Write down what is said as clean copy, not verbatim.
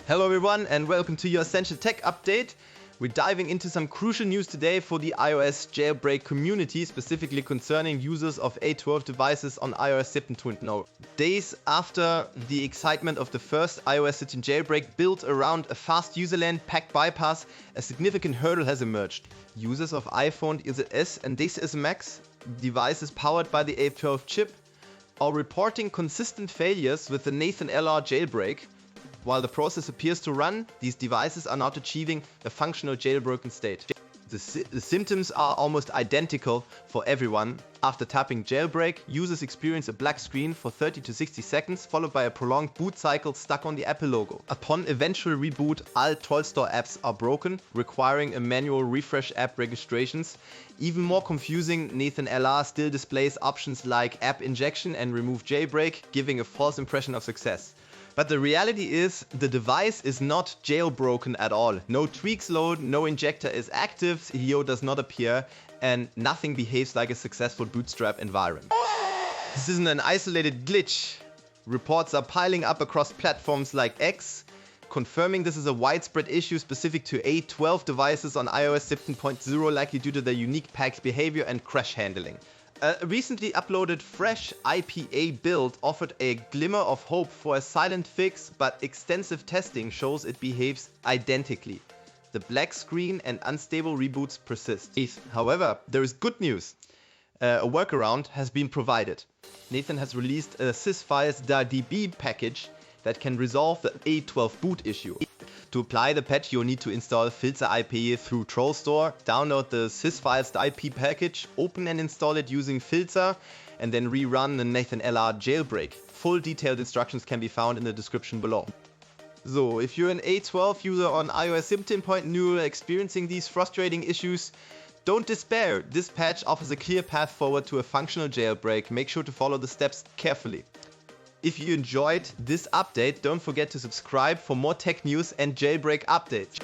Hello everyone and welcome to your Essential Tech Update. We're diving into some crucial news today for the iOS jailbreak community, specifically concerning users of A12 devices on iOS 17.0. Days after the excitement of the first iOS 17 jailbreak built around a fast userland packed bypass, a significant hurdle has emerged. Users of iPhone XS and XS Max devices powered by the A12 chip are reporting consistent failures with the NathanLR jailbreak. While the process appears to run, these devices are not achieving a functional jailbroken state. The symptoms are almost identical for everyone. After tapping jailbreak, users experience a black screen for 30 to 60 seconds, followed by a prolonged boot cycle stuck on the Apple logo. Upon eventual reboot, all TrollStore apps are broken, requiring a manual refresh app registrations. Even more confusing, NathanLR still displays options like app injection and remove jailbreak, giving a false impression of success. But the reality is, the device is not jailbroken at all. No tweaks load, no injector is active, CDO does not appear, and nothing behaves like a successful bootstrap environment. This isn't an isolated glitch. Reports are piling up across platforms like X, confirming this is a widespread issue specific to A12 devices on iOS 17.0, likely due to their unique packed behavior and crash handling. A recently uploaded fresh IPA build offered a glimmer of hope for a silent fix, but extensive testing shows it behaves identically. The black screen and unstable reboots persist. However, there is good news. A workaround has been provided. Nathan has released a sysfiles.deb package that can resolve the A12 boot issue. To apply the patch, you'll need to install Filza IPA through TrollStore, download the sysfiles.deb package, open and install it using Filza, and then rerun the NathanLR jailbreak. Full detailed instructions can be found in the description below. So, if you're an A12 user on iOS 17.0 experiencing these frustrating issues, don't despair. This patch offers a clear path forward to a functional jailbreak. Make sure to follow the steps carefully. If you enjoyed this update, don't forget to subscribe for more tech news and jailbreak updates.